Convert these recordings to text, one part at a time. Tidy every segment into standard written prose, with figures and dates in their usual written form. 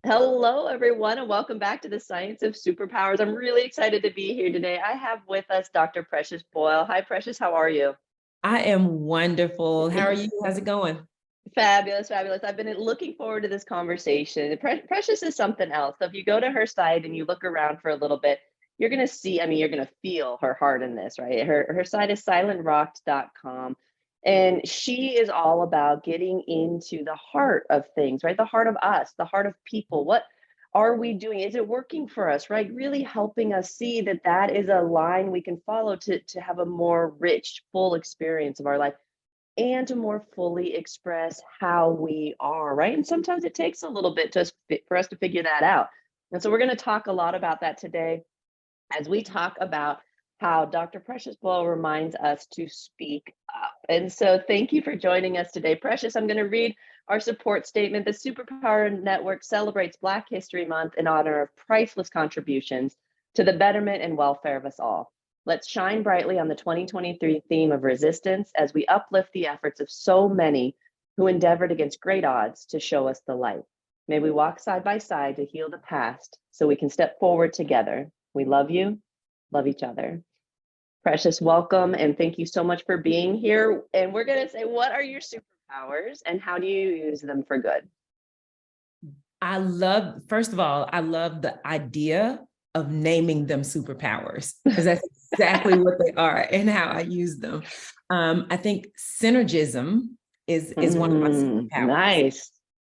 Hello, everyone, and welcome back to the Science of Superpowers. I'm really excited to be here today. I have with us Dr. Precious Boyle. Hi, Precious. How are you? I am wonderful. How are you? How's it going? Fabulous, fabulous. I've been looking forward to this conversation. Precious is something else. So if you go to her site and you look around for a little bit, you're going to see, you're going to feel her heart in this, right? Her site is silentrocked.com. And she is all about getting into the heart of things, right? The heart of us, the heart of people. What are we doing? Is it working for us, right? Really helping us see that that is a line we can follow to have a more rich, full experience of our life and to more fully express how we are, right? And sometimes it takes a little bit for us to figure that out. And so we're going to talk a lot about that today as we talk about how Dr. Precious Boyle reminds us to speak up. And so thank you for joining us today. Precious, I'm going to read our support statement. The Superpower Network celebrates Black History Month in honor of priceless contributions to the betterment and welfare of us all. Let's shine brightly on the 2023 theme of resistance as we uplift the efforts of so many who endeavored against great odds to show us the light. May we walk side by side to heal the past so we can step forward together. We love you, love each other. Precious, welcome, and thank you so much for being here. And we're going to say, what are your superpowers and how do you use them for good? First of all, I love the idea of naming them superpowers because that's exactly what they are and how I use them. I think synergism is one of my superpowers. Nice.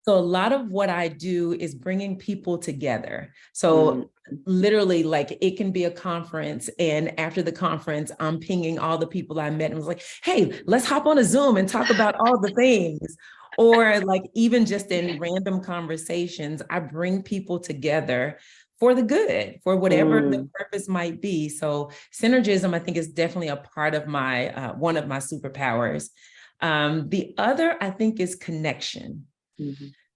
So a lot of what I do is bringing people together. So literally, like, it can be a conference, and after the conference, I'm pinging all the people I met and was like, hey, let's hop on a Zoom and talk about all the things. Or like, even just in random conversations, I bring people together for the good, for whatever the purpose might be. So synergism, I think, is definitely a part of my, one of my superpowers. The other, I think, is connection.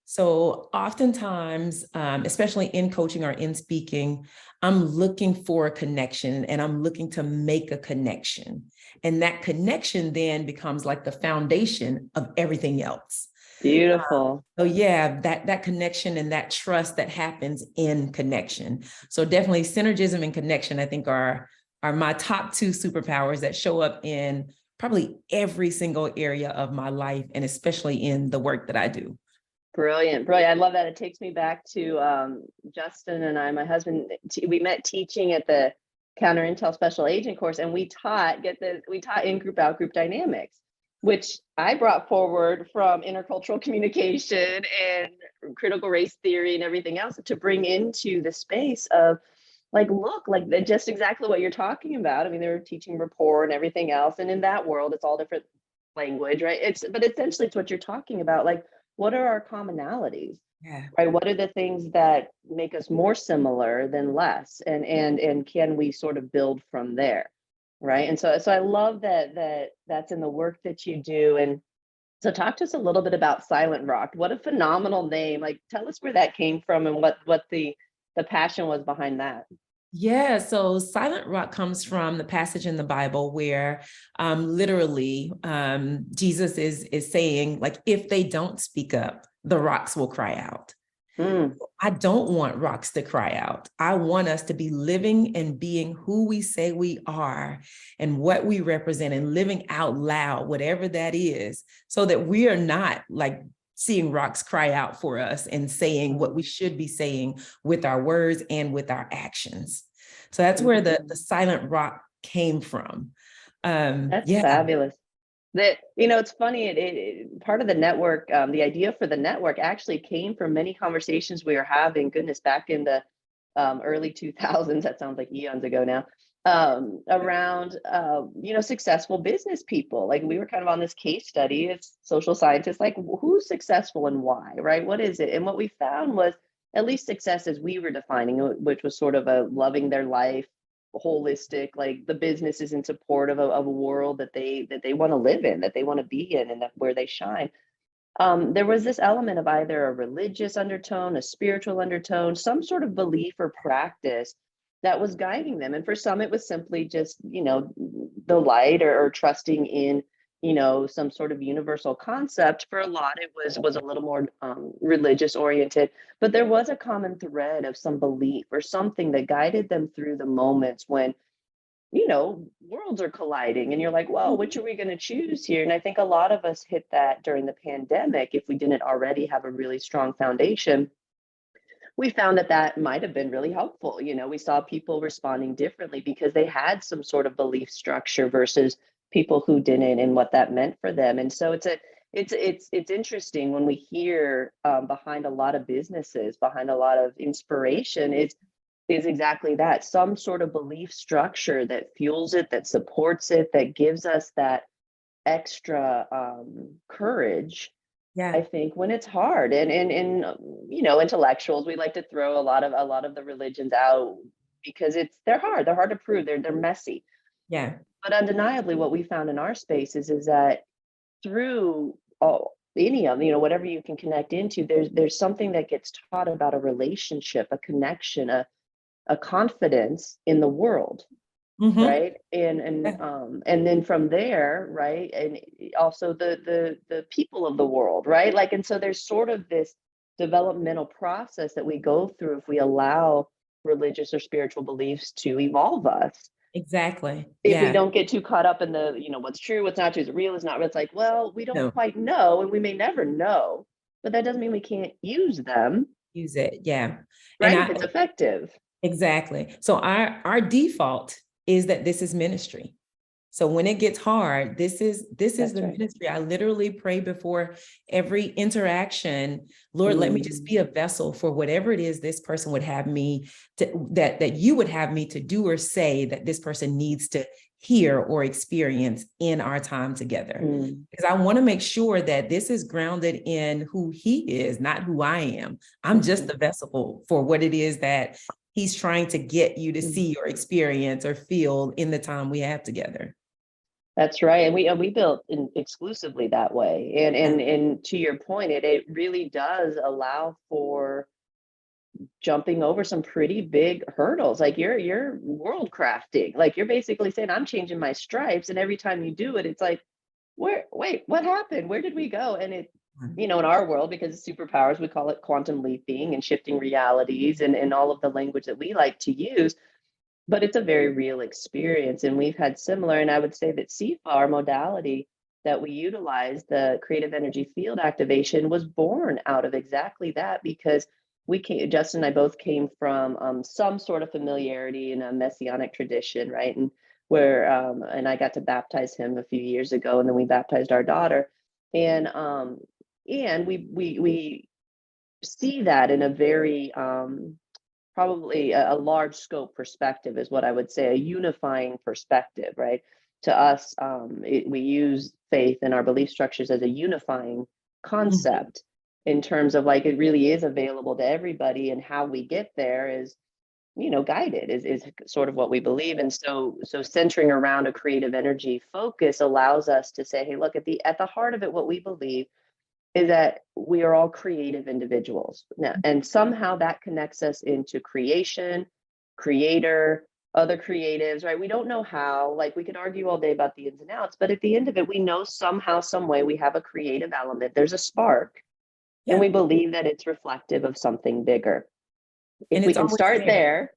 So oftentimes, especially in coaching or in speaking, I'm looking for a connection and I'm looking to make a connection. And that connection then becomes like the foundation of everything else. Beautiful. So yeah, that connection and that trust that happens in connection. So definitely synergism and connection, I think, are my top two superpowers that show up in probably every single area of my life, and especially in the work that I do. Brilliant. Brilliant. I love that. It takes me back to Justin and I, my husband, we met teaching at the Counter Intel Special Agent course, and we taught in-group, out-group dynamics, which I brought forward from intercultural communication and critical race theory and everything else to bring into the space of like, look, like just exactly what you're talking about. I mean, they were teaching rapport and everything else. And in that world, it's all different language, right? But essentially it's what you're talking about. Like, what are our commonalities? Yeah. Right? What are the things that make us more similar than less? And can we sort of build from there? Right. And so I love that's in the work that you do. And so talk to us a little bit about Silent Rock. What a phenomenal name. Like, tell us where that came from and what the passion was behind that. Yeah, so Silent Rock comes from the passage in the Bible where literally Jesus is saying, like, if they don't speak up, the rocks will cry out. I don't want rocks to cry out. I want us to be living and being who we say we are and what we represent and living out loud, whatever that is, so that we are not like seeing rocks cry out for us and saying what we should be saying with our words and with our actions. So that's where the silent rock came from. That's fabulous. That, it's funny, part of the network, the idea for the network actually came from many conversations we were having, goodness, back in the early 2000s, that sounds like eons ago now, around, successful business people. Like, we were kind of on this case study as social scientists, like, who's successful and why, right? What is it? And what we found was, at least success as we were defining it, which was sort of a loving their life, holistic, like the business is in support of a world that they want to live in, that they want to be in, and that where they shine. There was this element of either a religious undertone, a spiritual undertone, some sort of belief or practice that was guiding them. And for some, it was simply just, the light or trusting in some sort of universal concept. For a lot, it was a little more religious oriented, but there was a common thread of some belief or something that guided them through the moments when worlds are colliding and you're like, whoa, which are we going to choose here? And I think a lot of us hit that during the pandemic. If we didn't already have a really strong foundation, we found that that might have been really helpful. We saw people responding differently because they had some sort of belief structure versus people who didn't, and what that meant for them. And so it's interesting when we hear behind a lot of businesses, behind a lot of inspiration, is exactly that, some sort of belief structure that fuels it, that supports it, that gives us that extra courage. Yeah. I think when it's hard, and intellectuals, we like to throw a lot of the religions out because they're hard. They're hard to prove. They're messy. Yeah. But undeniably, what we found in our spaces is that through any of whatever you can connect into, there's something that gets taught about a relationship, a connection, a confidence in the world, Mm-hmm. right? And then from there, right, and also the people of the world, right? Like, and so there's sort of this developmental process that we go through if we allow religious or spiritual beliefs to evolve us. Exactly. If we Yeah. don't get too caught up in the what's true, what's not true, is it real, is not real, it's like, well, we don't No, quite know, and we may never know, but that doesn't mean we can't use them, use it. Yeah. And right, if it's effective. exactly. So our default is that this is ministry. So when it gets hard, this is That's the right. ministry. I literally pray before every interaction. Lord, let me just be a vessel for whatever it is this person would have me to, that you would have me to do or say that this person needs to hear or experience in our time together. Because I want to make sure that this is grounded in who he is, not who I am. I'm just the vessel for what it is that he's trying to get you to see or experience or feel in the time we have together. That's right, and we built exclusively that way, and to your point, it really does allow for jumping over some pretty big hurdles. Like you're world crafting, like you're basically saying, I'm changing my stripes, and every time you do it, it's like, wait, what happened? Where did we go? And in our world, because of superpowers, we call it quantum leaping and shifting realities, and all of the language that we like to use. But it's a very real experience, and we've had similar. And I would say that CFA, our modality that we utilize, the creative energy field activation, was born out of exactly that, because Justin and I both came from some sort of familiarity in a messianic tradition, right? And and I got to baptize him a few years ago, and then we baptized our daughter, and we see that in a very probably a large scope perspective, is what I would say, a unifying perspective, right? To us, we use faith and our belief structures as a unifying concept, in terms of like, it really is available to everybody, and how we get there is guided, is sort of what we believe. And so centering around a creative energy focus allows us to say, hey, look, at the heart of it, what we believe is that we are all creative individuals now, and somehow that connects us into creation, creator, other creatives, right? We don't know how. Like, we could argue all day about the ins and outs, but at the end of it, we know somehow, some way, we have a creative element. There's a spark, and Yeah. we believe that it's reflective of something bigger. If And we it's can always start there. there,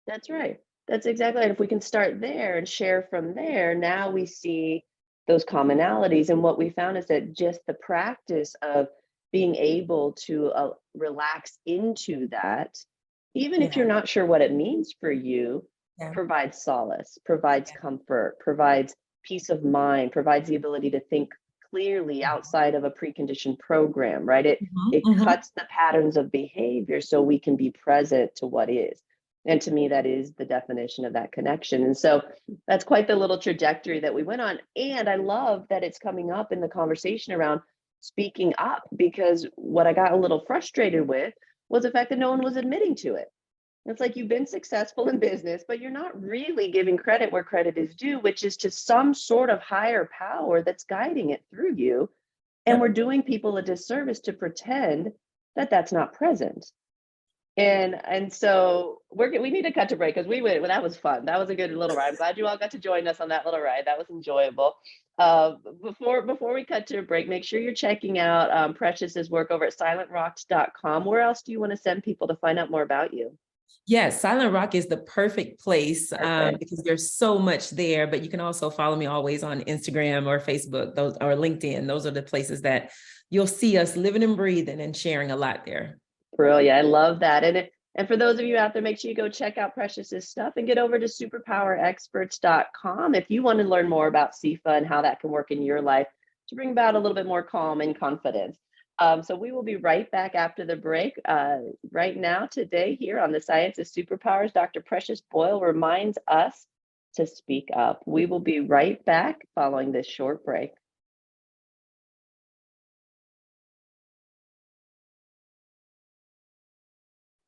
that's right. That's exactly right. If we can start there and share from there, now we see those commonalities. And what we found is that just the practice of being able to relax into that, even if you're Yeah. not sure what it means for you, Yeah. provides solace, provides comfort, provides peace of mind, provides the ability to think clearly outside of a preconditioned program, right? It cuts the patterns of behavior so we can be present to what is. And to me, that is the definition of that connection. And so that's quite the little trajectory that we went on. And I love that it's coming up in the conversation around speaking up, because what I got a little frustrated with was the fact that no one was admitting to it. It's like, you've been successful in business, but you're not really giving credit where credit is due, which is to some sort of higher power that's guiding it through you. And we're Yep. doing people a disservice to pretend that that's not present. And so we need to cut to break because we went. Well, that was fun. That was a good little ride. I'm glad you all got to join us on that little ride. That was enjoyable. Before we cut to a break, make sure you're checking out Precious's work over at silentrocks.com. Where else do you want to send people to find out more about you? Yes, Silent Rock is the perfect place Perfect. because there's so much there, but you can also follow me always on Instagram or Facebook, those or LinkedIn. Those are the places that you'll see us living and breathing and sharing a lot there. Brilliant. I love that. And for those of you out there, make sure you go check out Precious's stuff and get over to superpowerexperts.com if you want to learn more about SIFA and how that can work in your life to bring about a little bit more calm and confidence. So we will be right back after the break. Right now, today, here on the Science of Superpowers, Dr. Precious Boyle reminds us to speak up. We will be right back following this short break.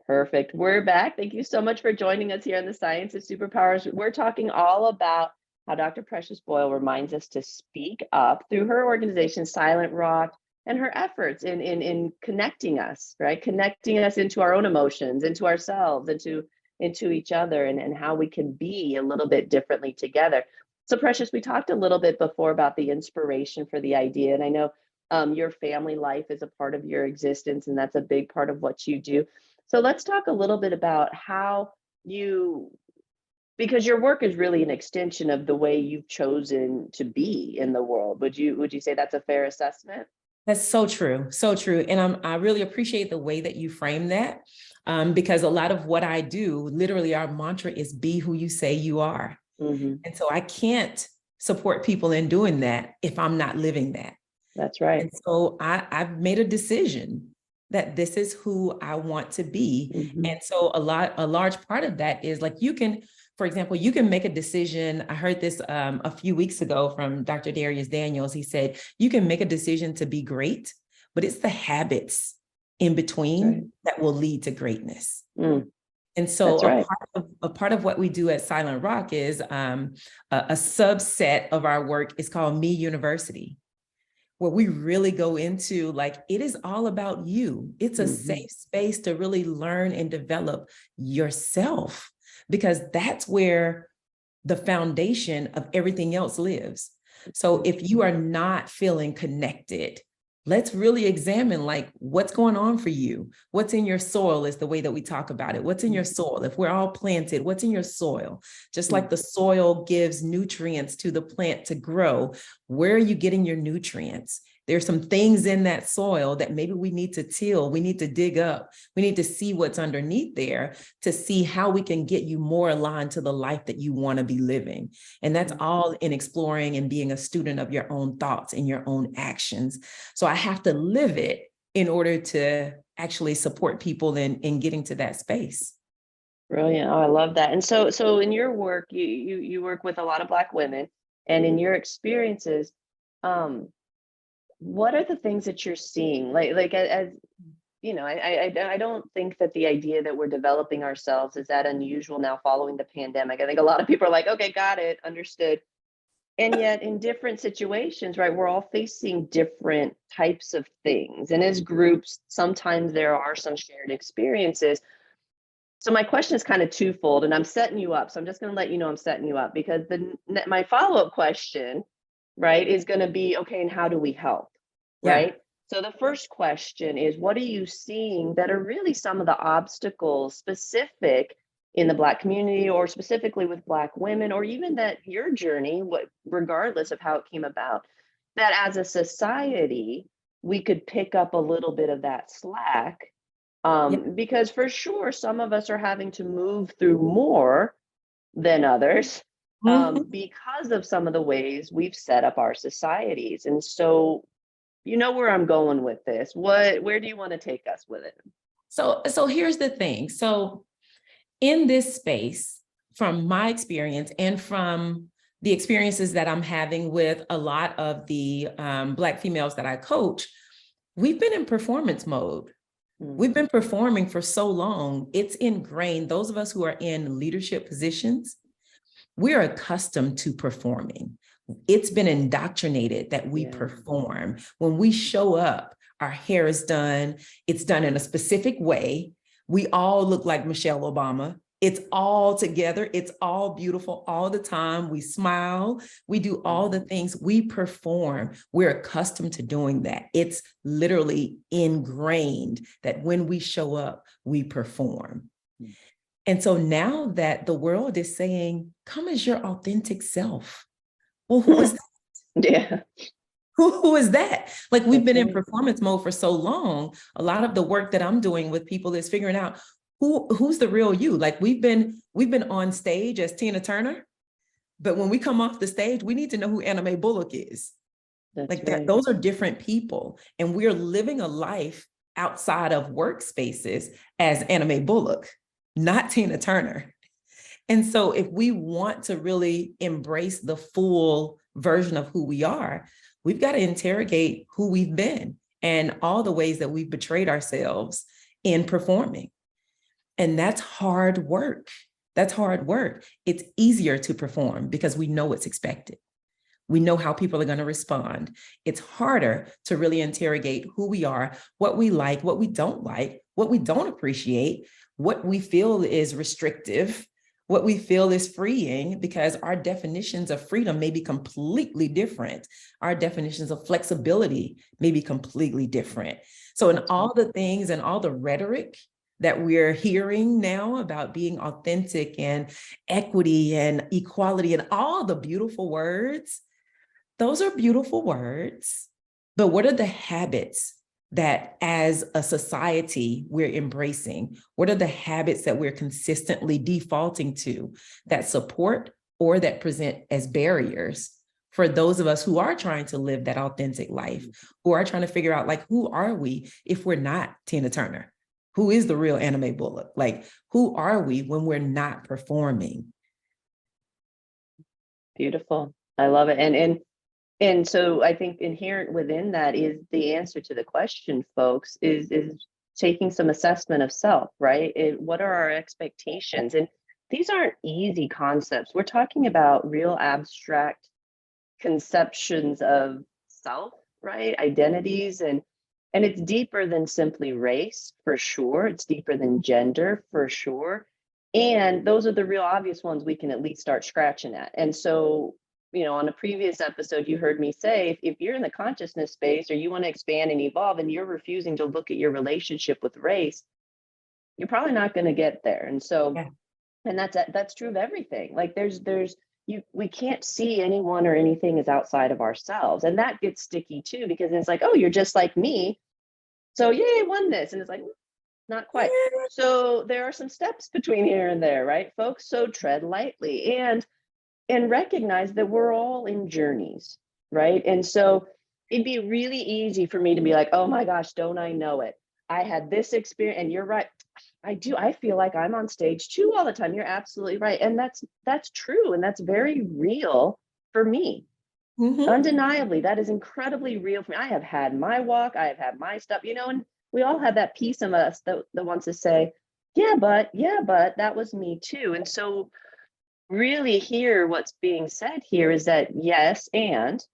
Perfect. We're back. Thank you so much for joining us here on the Science of Superpowers. We're talking all about how Dr. Precious Boyle reminds us to speak up through her organization, Silent Rock, and her efforts in connecting us, right? Connecting us into our own emotions, into ourselves, into each other, and how we can be a little bit differently together. So Precious, we talked a little bit before about the inspiration for the idea, and I know your family life is a part of your existence, and that's a big part of what you do. So let's talk a little bit about how you, because your work is really an extension of the way you've chosen to be in the world. Would you say that's a fair assessment? That's so true. So true. And I really appreciate the way that you frame that because a lot of what I do, literally our mantra is be who you say you are. Mm-hmm. And so I can't support people in doing that if I'm not living that. That's right. And so I've made a decision that this is who I want to be. Mm-hmm. And so a large part of that is like you can, for example, you can make a decision. I heard this a few weeks ago from Dr. Darius Daniels. He said, you can make a decision to be great, but it's the habits in between that will lead to greatness. Mm. And so right. a part of what we do at Silent Rock is a subset of our work is called Me University, where we really go into like, it is all about you. It's a safe space to really learn and develop yourself, because that's where the foundation of everything else lives. So if you are not feeling connected, let's really examine like what's going on for you. What's in your soil is the way that we talk about it. What's in your soil? If we're all planted, what's in your soil? Just like the soil gives nutrients to the plant to grow, where are you getting your nutrients? There's some things in that soil that maybe we need to till, we need to dig up, we need to see what's underneath there to see how we can get you more aligned to the life that you want to be living. And that's all in exploring and being a student of your own thoughts and your own actions. So I have to live it in order to actually support people in getting to that space. Brilliant. Oh, I love that. And so in your work, you work with a lot of Black women, and in your experiences, what are the things that you're seeing? Like as you know, I don't think that the idea that we're developing ourselves is that unusual now following the pandemic. I think a lot of people are like, okay, got it, understood. And yet in different situations, right, we're all facing different types of things. And as groups, sometimes there are some shared experiences. So my question is kind of twofold, and I'm setting you up. So I'm just going to let you know I'm setting you up, because my follow-up question, right, is going to be, okay, and how do we help? Right? Yeah. So the first question is, what are you seeing that are really some of the obstacles specific in the Black community, or specifically with Black women, or even that your journey, regardless of how it came about, that as a society, we could pick up a little bit of that slack? Because for sure, some of us are having to move through more than others because of some of the ways we've set up our societies. And so, you know where I'm going with this. Where do you want to take us with it? So here's the thing. So in this space, from my experience and from the experiences that I'm having with a lot of the Black females that I coach, we've been in performance mode. We've been performing for so long, it's ingrained. Those of us who are in leadership positions, we're accustomed to performing. It's been indoctrinated that we perform. When we show up, our hair is done, it's done in a specific way. We all look like Michelle Obama. It's all together. It's all beautiful all the time. We smile. We do all the things. We perform. We're accustomed to doing that. It's literally ingrained that when we show up, we perform. And so now that the world is saying, come as your authentic self. Well, who is that? Yeah. Who is that? Like, we've been in performance mode for so long. A lot of the work that I'm doing with people is figuring out who's the real you. Like, we've been on stage as Tina Turner, but when we come off the stage, we need to know who Anna Mae Bullock is. That's like right. that, those are different people. And we're living a life outside of workspaces as Anna Mae Bullock, not Tina Turner. And so if we want to really embrace the full version of who we are, we've got to interrogate who we've been and all the ways that we've betrayed ourselves in performing. And that's hard work. That's hard work. It's easier to perform because we know what's expected. We know how people are going to respond. It's harder to really interrogate who we are, what we like, what we don't appreciate, what we feel is restrictive, what we feel is freeing, because our definitions of freedom may be completely different. Our definitions of flexibility may be completely different. So in all the things and all the rhetoric that we're hearing now about being authentic and equity and equality and all the beautiful words, those are beautiful words. But what are the habits that as a society we're embracing? What are the habits that we're consistently defaulting to that support or that present as barriers for those of us who are trying to live that authentic life, who are trying to figure out, like, who are we if we're not Tina Turner? Who is the real Anna Mae Bullock? Like, who are we when we're not performing? Beautiful. I love it. And so I think inherent within that is the answer to the question, folks, is taking some assessment of self, right? What are our expectations? And these aren't easy concepts. We're talking about real abstract conceptions of self, right? Identities, and it's deeper than simply race, for sure. It's deeper than gender, for sure. And those are the real obvious ones we can at least start scratching at. And so, on a previous episode, you heard me say, if you're in the consciousness space or you want to expand and evolve and you're refusing to look at your relationship with race, you're probably not going to get there. And so, Yeah. and that's true of everything. Like we can't see anyone or anything as outside of ourselves. And that gets sticky too, because it's like, oh, you're just like me. So yay, oneness. And it's like, not quite. So there are some steps between here and there, right, folks? So tread lightly and recognize that we're all in journeys, right? And so it'd be really easy for me to be like, oh my gosh, don't I know it? I had this experience, and you're right. I do. I feel like I'm on stage too all the time. You're absolutely right. And that's true. And that's very real for me. Mm-hmm. Undeniably, that is incredibly real for me. I have had my walk, I have had my stuff, and we all have that piece of us that wants to say, yeah, but that was me too. And so really here, what's being said here is that yes, and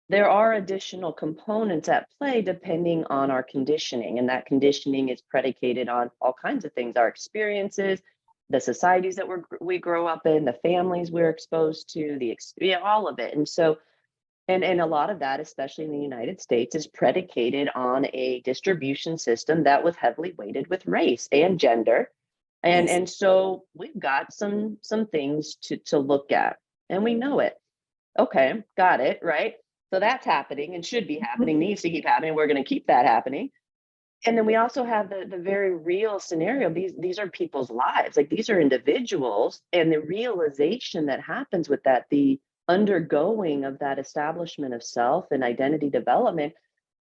there are additional components at play depending on our conditioning. And that conditioning is predicated on all kinds of things, our experiences, the societies that we grow up in, the families we're exposed to, all of it. And so, and a lot of that, especially in the United States, is predicated on a distribution system that was heavily weighted with race and gender. And Yes. and so we've got some things to look at, and we know it. Okay, got it, right? So that's happening and should be happening, needs to keep happening. We're going to keep that happening. And then we also have the very real scenario. These are people's lives. Like, these are individuals, and the realization that happens with that, the undergoing of that establishment of self and identity development,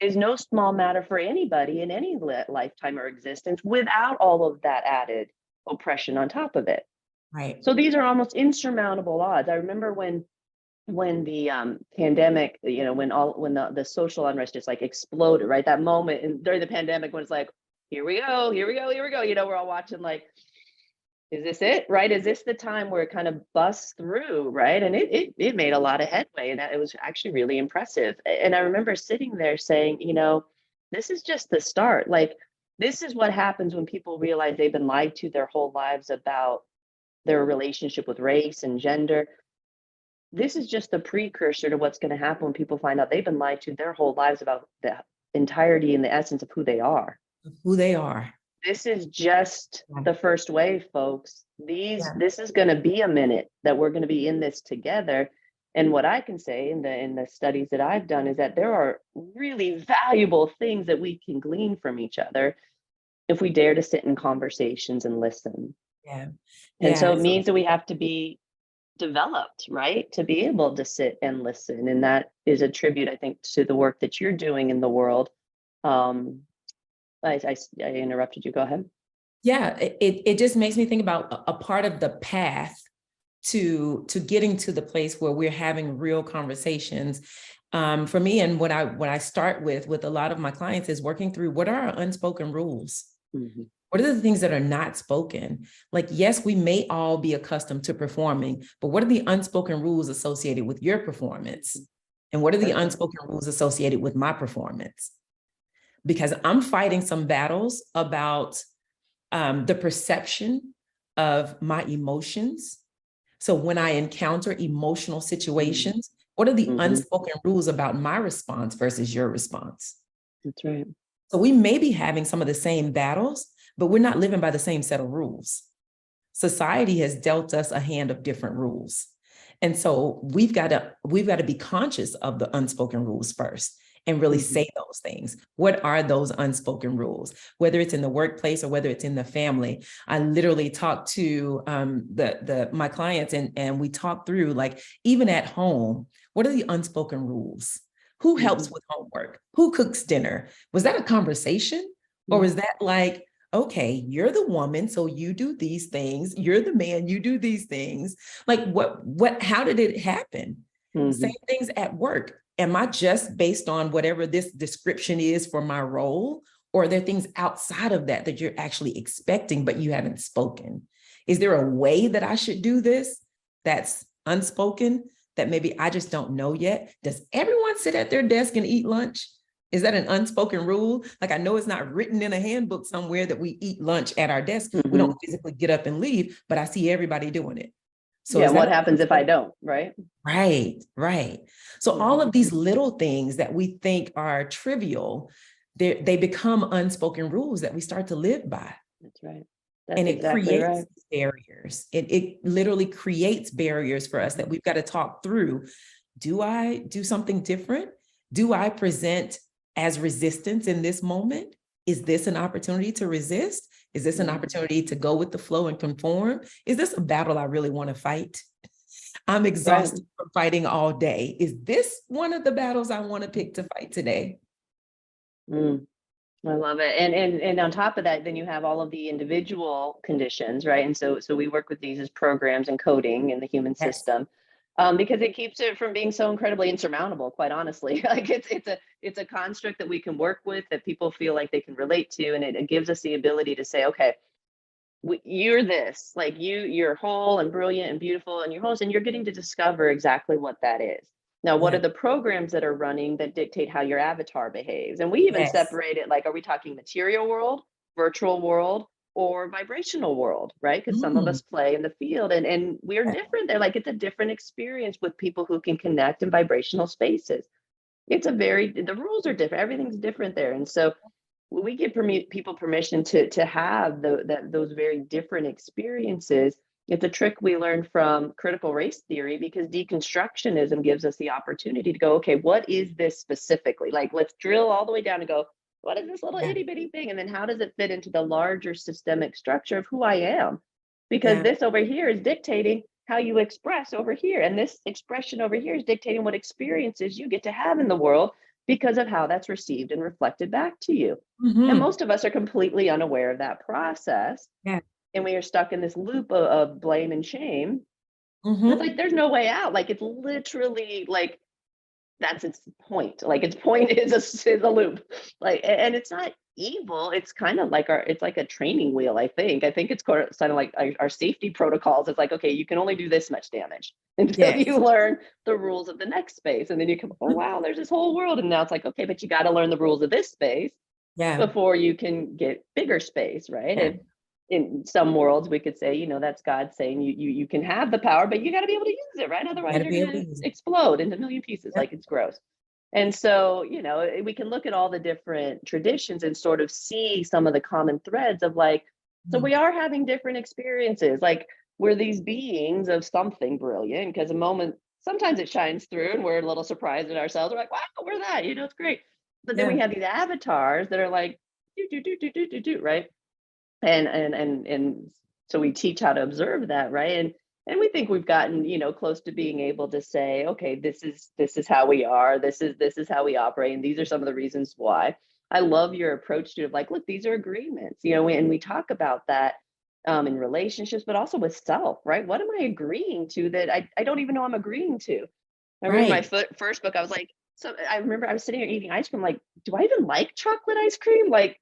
is no small matter for anybody in any lifetime or existence without all of that added oppression on top of it. Right. So these are almost insurmountable odds. I remember when the pandemic, when the social unrest just like exploded, right? That moment during the pandemic when it's like, here we go. We're all watching like, is this it, right? Is this the time where it kind of busts through, right? And it made a lot of headway, and it was actually really impressive. And I remember sitting there saying, this is just the start. Like, This is what happens when people realize they've been lied to their whole lives about their relationship with race and gender. This is just the precursor to what's going to happen when people find out they've been lied to their whole lives about the entirety and the essence of who they are. Who they are. This is just the first wave, folks. This is going to be a minute that we're going to be in this together. And what I can say in the studies that I've done is that there are really valuable things that we can glean from each other if we dare to sit in conversations and listen. Yeah. And so it means that we have to be developed, right? To be able to sit and listen. And that is a tribute, I think, to the work that you're doing in the world. I interrupted you. Go ahead. Yeah, it just makes me think about a part of the path to getting to the place where we're having real conversations. For me, and what I start with a lot of my clients is working through what are our unspoken rules. Mm-hmm. What are the things that are not spoken? Like, yes, we may all be accustomed to performing, but what are the unspoken rules associated with your performance? And what are the unspoken rules associated with my performance? Because I'm fighting some battles about the perception of my emotions. So when I encounter emotional situations, what are the unspoken rules about my response versus your response? That's right. So we may be having some of the same battles, but we're not living by the same set of rules. Society has dealt us a hand of different rules. And so we've got to be conscious of the unspoken rules first and really say those things. What are those unspoken rules? Whether it's in the workplace or whether it's in the family. I literally talk to my clients and we talk through, like, even at home, what are the unspoken rules? Who helps with homework? Who cooks dinner? Was that a conversation? Or was that like, okay, you're the woman, so you do these things. You're the man, you do these things. Like, how did it happen? Same things at work. Am I just based on whatever this description is for my role? Or are there things outside of that you're actually expecting, but you haven't spoken? Is there a way that I should do this that's unspoken that maybe I just don't know yet? Does everyone sit at their desk and eat lunch? Is that an unspoken rule? Like, I know it's not written in a handbook somewhere that we eat lunch at our desk. We don't physically get up and leave, but I see everybody doing it. So yeah, what happens if I don't, right? Right. So all of these little things that we think are trivial, they become unspoken rules that we start to live by. That's right. And it creates barriers. It literally creates barriers for us that we've got to talk through. Do I do something different? Do I present as resistance in this moment? Is this an opportunity to resist? Is this an opportunity to go with the flow and conform? Is this a battle I really want to fight? I'm exhausted from fighting all day. Is this one of the battles I want to pick to fight today? I love it. And on top of that, then you have all of the individual conditions, right? And so we work with these as programs and coding in the human system. Because it keeps it from being so incredibly insurmountable, quite honestly. Like, it's a construct that we can work with, that people feel like they can relate to, and it gives us the ability to say, okay, you're this, like, you're whole and brilliant and beautiful, and you're whole, and you're getting to discover exactly what that is. Now, what are the programs that are running that dictate how your avatar behaves? And we even separate it, like, are we talking material world, virtual world, or vibrational world, right? Because some of us play in the field and we're different. They're like, it's a different experience with people who can connect in vibrational spaces. The rules are different. Everything's different there. And so we give people permission to have those very different experiences. It's a trick we learned from critical race theory, because deconstructionism gives us the opportunity to go, okay, what is this specifically? Like, let's drill all the way down and go, what is this little itty bitty thing? And then how does it fit into the larger systemic structure of who I am? Because this over here is dictating how you express over here. And this expression over here is dictating what experiences you get to have in the world because of how that's received and reflected back to you. And most of us are completely unaware of that process. And we are stuck in this loop of blame and shame. It's like, there's no way out. Like, it's literally like, that's its point. Like, its point is a loop. Like, and it's not evil. It's kind of like it's like a training wheel. I think it's kind of like our safety protocols. It's like, okay, you can only do this much damage until you learn the rules of the next space. And then you come, oh, wow, there's this whole world. And now it's like, okay, but you got to learn the rules of this space Yeah. before you can get bigger space, right? Yeah. And in some worlds, we could say, that's God saying you can have the power, but you got to be able to use it, right? Got Otherwise, to you're be able going to to use it. explode into a million pieces. Yep. Like it's gross. And so, we can look at all the different traditions and sort of see some of the common threads of like, so we are having different experiences. Like we're these beings of something brilliant because a moment, sometimes it shines through and we're a little surprised at ourselves. We're like, wow, we're that, it's great. But then Yeah. we have these avatars that are like, do, right? And so we teach how to observe that, right? And we think we've gotten close to being able to say, okay, this is how we are, this is how we operate, and these are some of the reasons why. I love your approach to it, like, look, these are agreements, and we talk about that in relationships, but also with self, right? What am I agreeing to that I don't even know I'm agreeing to? I remember my Right. first book, I was like, so I remember I was sitting here eating ice cream, like, do I even like chocolate ice cream? Like,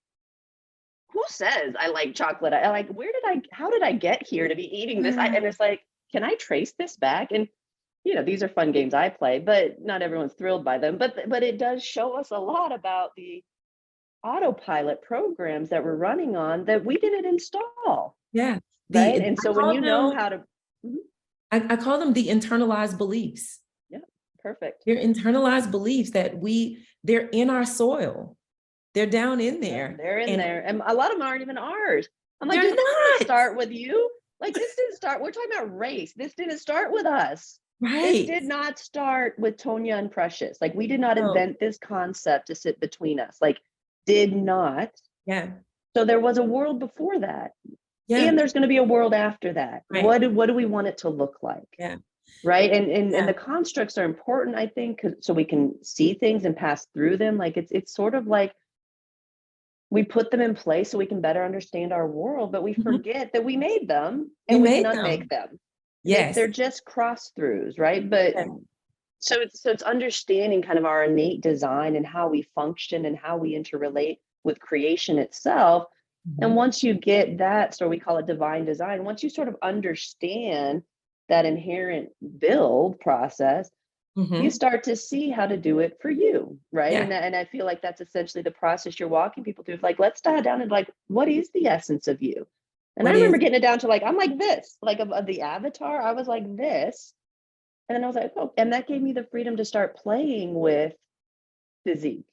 who says I like chocolate? I like, how did I get here to be eating this? And it's like, can I trace this back? And, these are fun games I play, but not everyone's thrilled by them. But it does show us a lot about the autopilot programs that we're running on that we didn't install. Yeah. Right. The And I so when call you know them how to, Mhm. I call them the internalized beliefs. Yeah, perfect. They're internalized beliefs that they're in our soil. They're down in Yeah, there. they're in And there. And a lot of them aren't even ours. I'm like, they're this didn't not. start with you. Like, this didn't start. We're talking about race. This didn't start with us. This Right. did not start with Tonya and Precious. Like, we did not No. invent this concept to sit between us. Like, did not. Yeah. So there was a world before that. Yeah. And there's going to be a world after that. Right. What do we want it to look like? Yeah. Right. And Yeah. the constructs are important, I think, so we can see things and pass through them. Like it's sort of like we put them in place so we can better understand our world, but we Mhm. forget that we made them We and we can made unmake them. them. Yes. They're just cross throughs, right? But Yeah. so it's understanding kind of our innate design and how we function and how we interrelate with creation itself. And Mhm. once you get that, so we call it divine design, once you sort of understand that inherent build process, you Mhm. start to see how to do it for you, right? Yeah. And I feel like that's essentially the process you're walking people through. It's like, let's dial down and like, what is the essence of you? And I What remember is? getting it down to like, I'm like this, like of the avatar, I was like this. And then I was like, oh, and that gave me the freedom to start playing with physique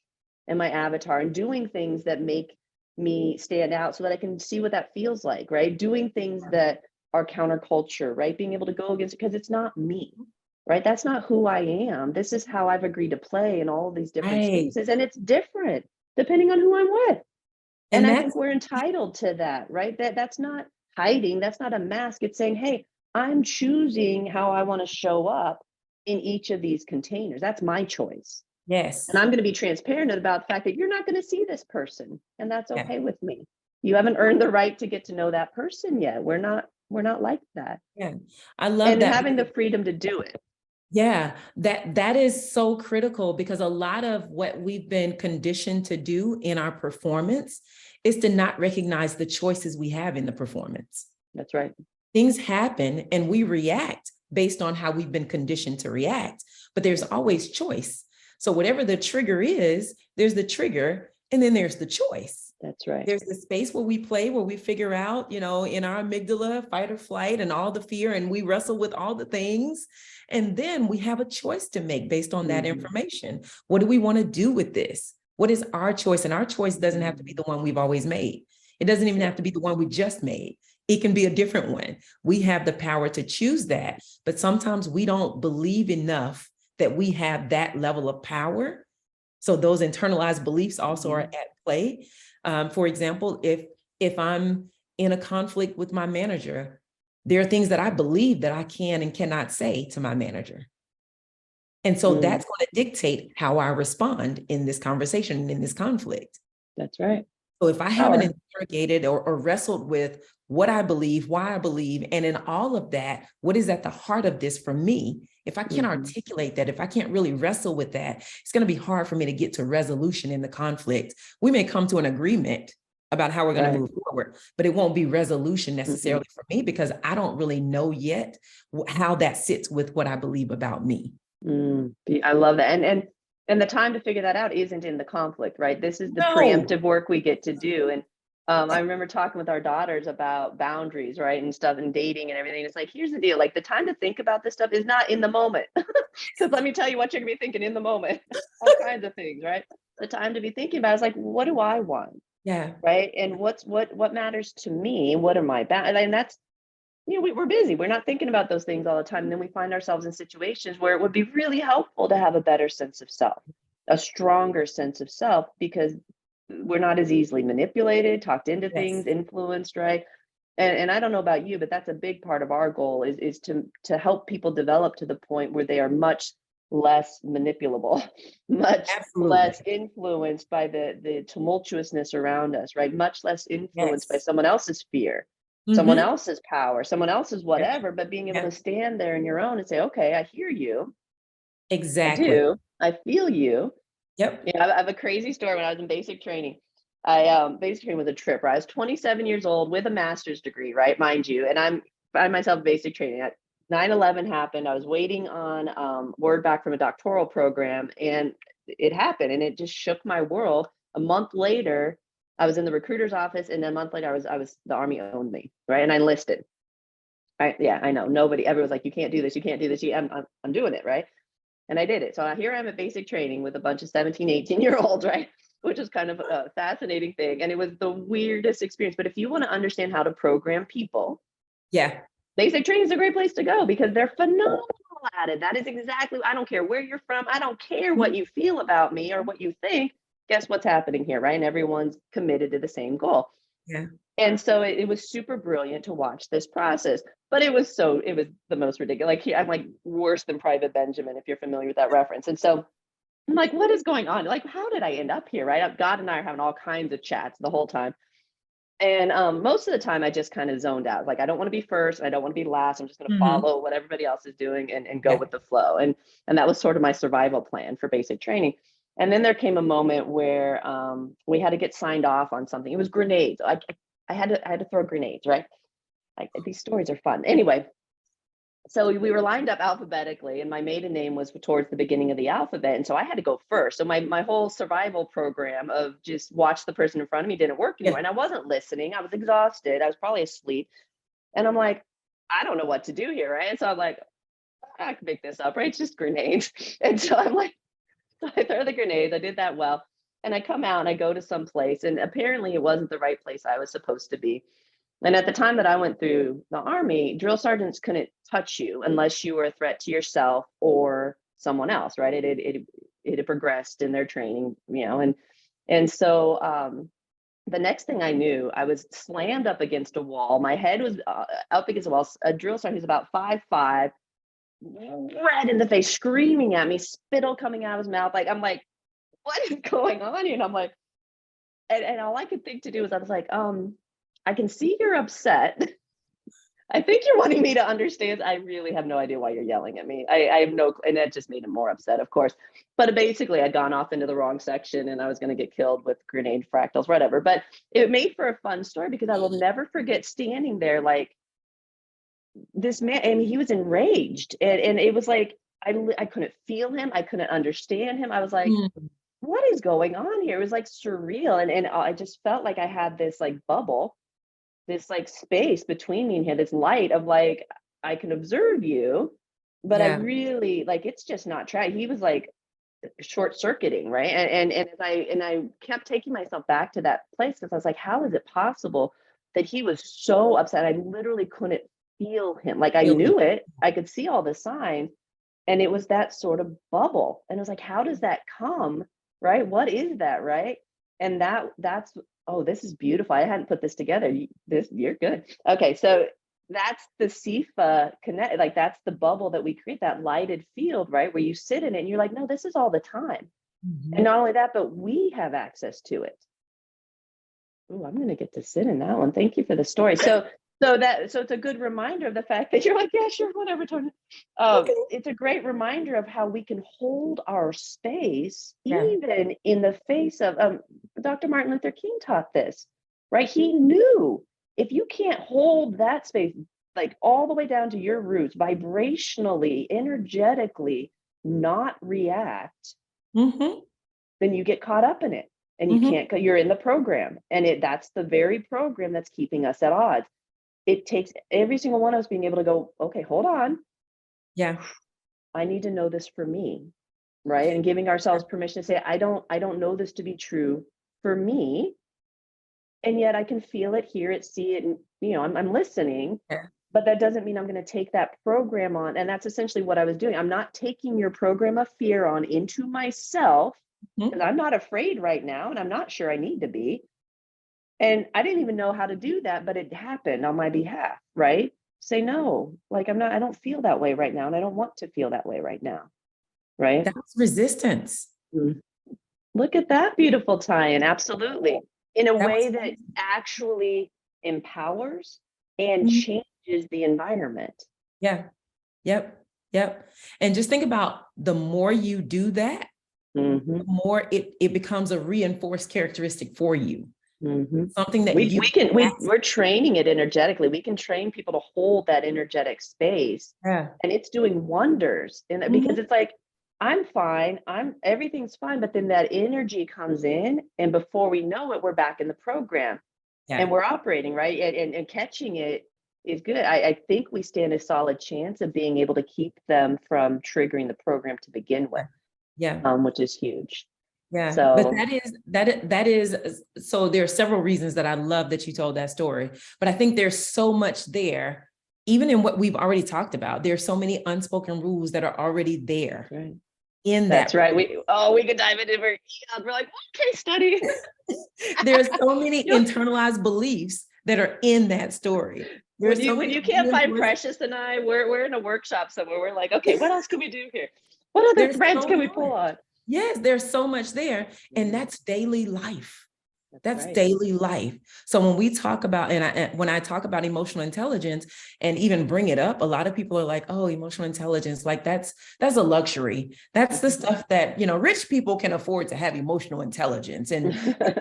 and my avatar and doing things that make me stand out so that I can see what that feels like, right? Doing things that are counterculture, right? Being able to go against it because it's not me, right? That's not who I am. This is how I've agreed to play in all of these different Right. spaces. And it's different depending on who I'm with. And And I that's think we're entitled to that, right? That's not hiding, that's not a mask. It's saying, hey, I'm choosing how I want to show up in each of these containers. That's my choice. And yes. I'm going to be transparent about the fact that you're not going to see this person, and that's Yeah. okay with me. You haven't earned the right to get to know that person yet. We're not like that. Yeah. I love And that having the because freedom to do it. yeah, that is so critical because a lot of what we've been conditioned to do in our performance is to not recognize the choices we have in the performance. That's right. Things happen and we react based on how we've been conditioned to react, but there's always choice. So whatever the trigger is, there's the trigger and then there's the choice. That's right. There's the space where we play, where we figure out, in our amygdala, fight or flight and all the fear, and we wrestle with all the things. And then we have a choice to make based on that information. What do we want to do with this? What is our choice? And our choice doesn't have to be the one we've always made. It doesn't even have to be the one we just made. It can be a different one. We have the power to choose that. But sometimes we don't believe enough that we have that level of power. So those internalized beliefs also are at play. For example, if I'm in a conflict with my manager, there are things that I believe that I can and cannot say to my manager. And so Mm, that's going to dictate how I respond in this conversation, in this conflict. that's right. So if I haven't Power. interrogated or wrestled with what I believe, why I believe, and in all of that, what is at the heart of this for me? If I can't articulate that, if I can't really wrestle with that, it's going to be hard for me to get to resolution in the conflict. We may come to an agreement about how we're going to move forward, but it won't be resolution necessarily for me because I don't really know yet how that sits with what I believe about me. I love that. And And the time to figure that out isn't in the conflict, right? This is the No. preemptive work we get to do. And I remember talking with our daughters about boundaries, right? And stuff and dating and everything. It's like, here's the deal. Like the time to think about this stuff is not in the moment. Because let me tell you what you're gonna be thinking in the moment. All kinds of things, right? The time to be thinking about is like, what do I want? Yeah. Right. And what matters to me? What are my boundaries? And that's, we're busy. We're not thinking about those things all the time. And then we find ourselves in situations where it would be really helpful to have a better sense of self, a stronger sense of self, because we're not as easily manipulated, talked into Yes. things, influenced, right? And I don't know about you, but that's a big part of our goal is to help people develop to the point where they are much less manipulable, much Absolutely. less influenced by the tumultuousness around us, right? Much less influenced by Yes. someone else's fear, someone Mm-hmm. else's power, someone else's Yeah. whatever, but being able Yeah. to stand there in your own and say, okay, I hear you, I Exactly. do, I feel you. Yep. I have a crazy story. When I was in basic training, basic training was a trip, right? I was 27 years old with a master's degree, right? Mind you. And I'm find myself basic training. 9/11 happened. I was waiting on word back from a doctoral program, and it happened, and it just shook my world. A month later, I was in the recruiter's office, and then a month later, I was the Army owned me, right? And I enlisted. Right? Yeah, I know. Nobody, everyone's like, you can't do this, you can't do this. I'm doing it, right? And I did it. So here I am at basic training with a bunch of 17, 18-year-olds, right? Which is kind of a fascinating thing. And it was the weirdest experience. But if you want to understand how to program people, Yeah. basic training is a great place to go because they're phenomenal at it. That is exactly, I don't care where you're from. I don't care what Mhm. you feel about me or what you think. Guess what's happening here, right? And everyone's committed to the same goal. Yeah. And so it was super brilliant to watch this process, but it was the most ridiculous. Like I'm like worse than Private Benjamin, if you're familiar with that reference. And so I'm like, what is going on? Like, how did I end up here? Right. God and I are having all kinds of chats the whole time. And most of the time I just kind of zoned out. Like, I don't want to be first and I don't want to be last. I'm just going to Mm-hmm. follow what everybody else is doing and go Yeah. with the flow. And that was sort of my survival plan for basic training. And then there came a moment where we had to get signed off on something. It was grenades. I had to throw grenades, right? Like these stories are fun. Anyway, so we were lined up alphabetically, and my maiden name was towards the beginning of the alphabet, and so I had to go first. So my whole survival program of just watch the person in front of me didn't work Yeah. anymore, and I wasn't listening. I was exhausted. I was probably asleep, and I'm like, I don't know what to do here, right? And so I'm like, I can pick this up, right? It's just grenades. And so I'm like, so I throw the grenades. I did that well, and I come out and I go to some place, and apparently it wasn't the right place I was supposed to be. And at the time that I went through the Army, drill sergeants couldn't touch you unless you were a threat to yourself or someone else, right? It had progressed in their training, and so the next thing I knew, I was slammed up against a wall. My head was up against a wall. A drill sergeant who's about 5'5", red in the face, screaming at me, spittle coming out of his mouth. Like I'm like, what is going on here? And I'm like, and all I could think to do was I was like, I can see you're upset. I think you're wanting me to understand. I really have no idea why you're yelling at me. I have no, and that just made him more upset, of course. But basically, I'd gone off into the wrong section and I was going to get killed with grenade fractals, whatever. But it made for a fun story because I will never forget standing there like this man, and he was enraged. And it was like, I couldn't feel him. I couldn't understand him. I was like, Mm. what is going on here? It was like surreal. And I just felt like I had this like bubble, this like space between me and him, this light of like, I can observe you, but I Yeah. really like, it's just not try. He was like short circuiting, right? And as I kept taking myself back to that place because I was like, how is it possible that he was so upset? I literally couldn't feel him. Like I Feel you. knew it, I could see all the signs, and it was that sort of bubble. And I was like, how does that come? Right? What is that? Right? And that's oh, this is beautiful. I hadn't put this together. You're good. Okay, so that's the SIFA connect, like that's the bubble that we create, that lighted field, right? Where you sit in it and you're like, no, this is all the time. And Mhm. not only that, but we have access to it. Oh, I'm gonna get to sit in that one. Thank you for the story. So it's a good reminder of the fact that you're like, yeah, sure, whatever, Tony. Okay. It's a great reminder of how we can hold our space Yeah. even in the face of Dr. Martin Luther King taught this, right? He knew if you can't hold that space, like all the way down to your roots, vibrationally, energetically, not react, Mm-hmm. then you get caught up in it and you Mm-hmm. can't, you're in the program, and that's the very program that's keeping us at odds. It takes every single one of us being able to go, okay, hold on, Yeah. I need to know this for me, right? And giving ourselves permission to say, I don't know this to be true for me, and yet I can feel it, hear it, see it, and I'm listening. Yeah. But that doesn't mean I'm going to take that program on. And that's essentially what I was doing. I'm not taking your program of fear on into myself, Mm-hmm. because I'm not afraid right now, and I'm not sure I need to be. And I didn't even know how to do that, but it happened on my behalf, right? Say no, like I don't feel that way right now, and I don't want to feel that way right now, right? That's resistance. Mm. Look at that beautiful tie-in. Absolutely. In a That way was that actually empowers and Mhm. changes the environment. Yeah. Yep. Yep. And just think about the more you do that, Mm-hmm. the more it becomes a reinforced characteristic for you. Mm-hmm. Something that We you can ask. we're training it energetically. We can train people to hold that energetic space, Yeah. and it's doing wonders. And Mhm. because it's like, I'm fine, everything's fine, but then that energy comes in, and before we know it, we're back in the program and Yeah. we're operating, right? And catching it is good. I think we stand a solid chance of being able to keep them from triggering the program to begin with, Yeah. which is huge. Yeah. But So that is so there are several reasons that I love that you told that story. But I think there's so much there, even in what we've already talked about. There's so many unspoken rules that are already there right. in That's that. right. We could dive into it. We're like, case study. There's so many You internalized beliefs that are in that story. when There's so you many can't find reinforced. Precious and I, we're in a workshop somewhere. We're like, okay, what else can we do here? What other There's threads so can we pull much. on? Yes, there's so much there. And that's daily life. That's That's right. daily life. So when we talk about, when I talk about emotional intelligence and even bring it up, a lot of people are like, oh, emotional intelligence, like that's a luxury. That's the stuff that, rich people can afford to have emotional intelligence and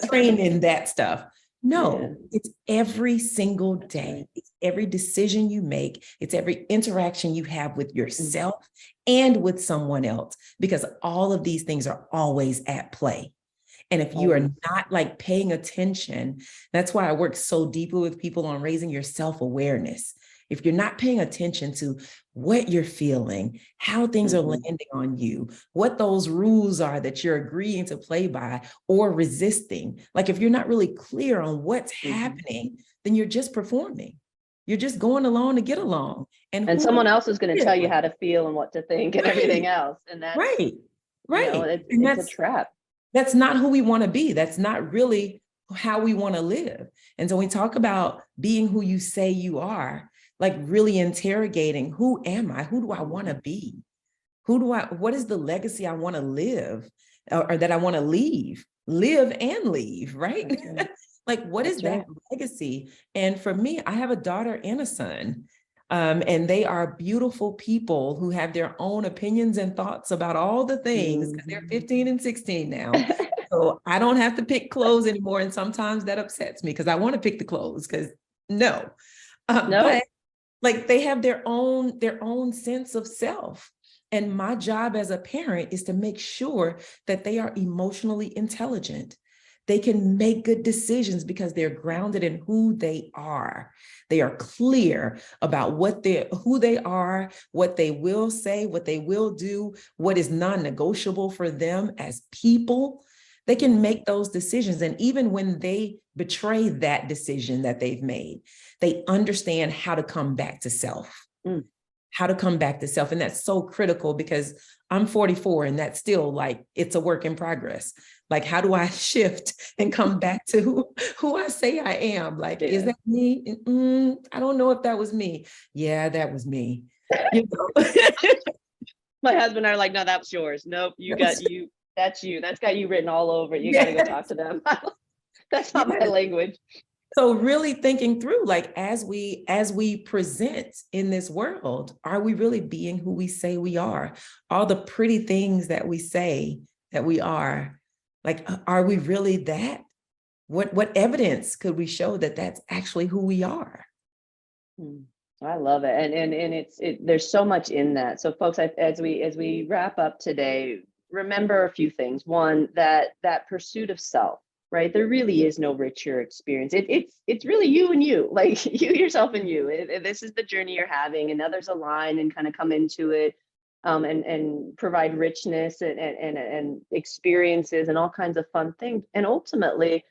train in that stuff. Yeah, No, it's every single that's day. right. It's every decision you make. It's every interaction you have with Mm. yourself and with someone else, because all of these things are always at play. And if you are Always. not like paying attention, that's why I work so deeply with people on raising your self-awareness. If you're not paying attention to what you're feeling, how things are Mm-hmm. landing on you, what those rules are that you're agreeing to play by or resisting, like if you're not really clear on what's Mm-hmm. happening, then you're just performing. You're just going along to get along. And And who someone else is going to tell you really? how to feel and what to think and everything Right, else. And that's, right, right. And it's a trap. that's not who we want to be. That's not really how we want to live. And so when we talk about being who you say you are, like really interrogating, who am I? Who do I want to be? What is the legacy I want to live or that I want to live and leave, right? That's right. Like, what is That's right. that legacy? And for me, I have a daughter and a son. And they are beautiful people who have their own opinions and thoughts about all the things because they're Mm-hmm. 15 and 16 now. So I don't have to pick clothes anymore. And sometimes that upsets me because I want to pick the clothes because no. No. But like they have their own sense of self. And my job as a parent is to make sure that they are emotionally intelligent. They can make good decisions because they're grounded in who they are. They are clear about who they are, what they will say, what they will do, what is non-negotiable for them as people. They can make those decisions. And even when they betray that decision that they've made, they understand how to come back to self. Mm. How to come back to self. And that's so critical because I'm 44 and that's still like, it's a work in progress. Like, how do I shift and come back to who I say I am? Like, is Yeah. that me? I don't know if that was me. Yeah, that was me. You know? My husband and I are like, no, that's yours. Nope. You. That's you. That's got you written all over it. You got to go Yes, talk to them. That's not my yes. language. So really thinking through, like, as we present in this world, are we really being who we say we are? All the pretty things that we say that we are, like, are we really that? What evidence could we show that that's actually who we are? Mm. I love it. And there's so much in that. So folks, as we wrap up today, remember a few things. One, that pursuit of self, right? There really is no richer experience. It's really you and you, like you yourself and you. This is the journey you're having, and others align and kind of come into it, and provide richness and experiences and all kinds of fun things. And ultimately,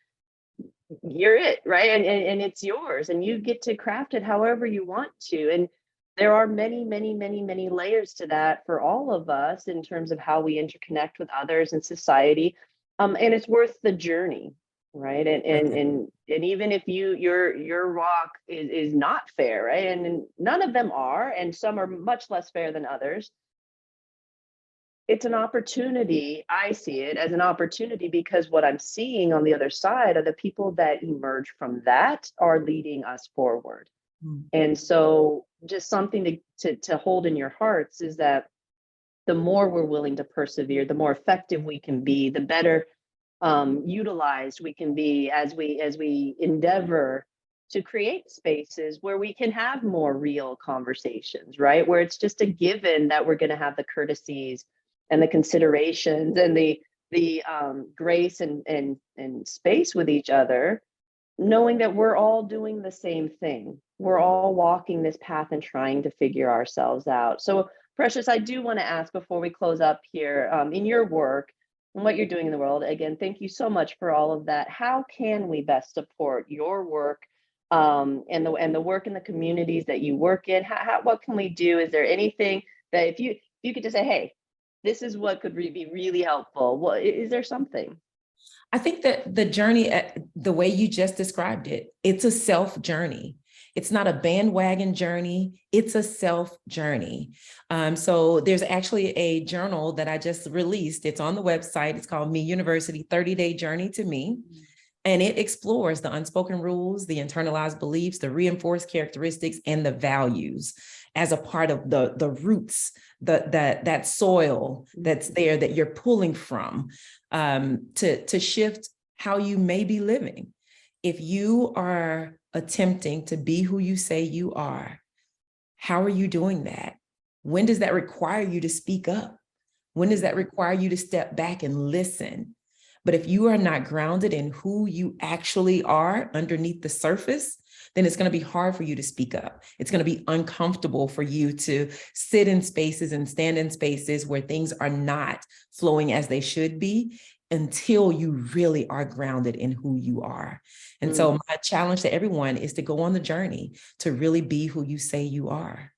you're it, right? And it's yours, and you get to craft it however you want to. And there are many, many, many, many layers to that for all of us in terms of how we interconnect with others and society. And it's worth the journey, right? And even if your walk is not fair, right? And none of them are, and some are much less fair than others. It's an opportunity. I see it as an opportunity because what I'm seeing on the other side are the people that emerge from that are leading us forward. Mm. And so just something to hold in your hearts is that the more we're willing to persevere, the more effective we can be, the better utilized we can be as we endeavor to create spaces where we can have more real conversations, right? Where it's just a given that we're going to have the courtesies and the considerations and the grace and space with each other, knowing that we're all doing the same thing. We're all walking this path and trying to figure ourselves out. So, Precious, I do want to ask before we close up here, in your work and what you're doing in the world, again, thank you so much for all of that. How can we best support your work, and the work in the communities that you work in? What can we do? Is there anything that if you could just say, hey, this is what could be really helpful? What is there something? I think that the journey, the way you just described it, it's a self journey. It's not a bandwagon journey. It's a self journey. So there's actually a journal that I just released. It's on the website. It's called Me University 30-Day Journey to Me. And it explores the unspoken rules, the internalized beliefs, the reinforced characteristics, and the values as a part of the roots, that soil that's there that you're pulling from, to shift how you may be living. If you are attempting to be who you say you are, how are you doing that? When does that require you to speak up? When does that require you to step back and listen? But if you are not grounded in who you actually are underneath the surface, then it's going to be hard for you to speak up. It's going to be uncomfortable for you to sit in spaces and stand in spaces where things are not flowing as they should be until you really are grounded in who you are. And so my challenge to everyone is to go on the journey to really be who you say you are.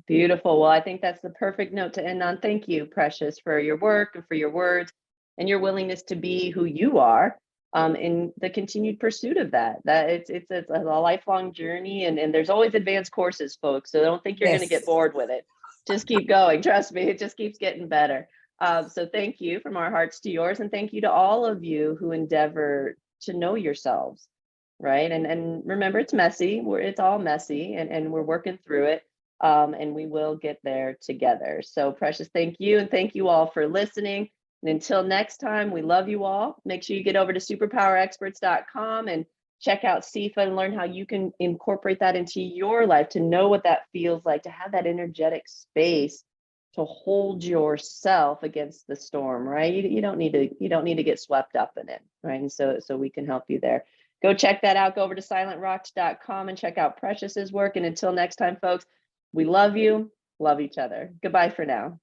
Beautiful. Well, I think that's the perfect note to end on. Thank you, Precious, for your work and for your words and your willingness to be who you are, in the continued pursuit of that. That it's a lifelong journey, and there's always advanced courses, folks. So don't think you're going to get bored with it. Just keep going. Trust me, it just keeps getting better. So thank you from our hearts to yours, and thank you to all of you who endeavor to know yourselves, right? And remember, it's messy. It's all messy, and we're working through it. And we will get there together. So Precious, thank you. And thank you all for listening. And until next time, we love you all. Make sure you get over to superpowerexperts.com and check out SIFA and learn how you can incorporate that into your life, to know what that feels like, to have that energetic space to hold yourself against the storm, right? You don't need to get swept up in it, right? And so we can help you there. Go check that out. Go over to silentrocks.com and check out Precious's work. And until next time, folks, we love you, love each other. Goodbye for now.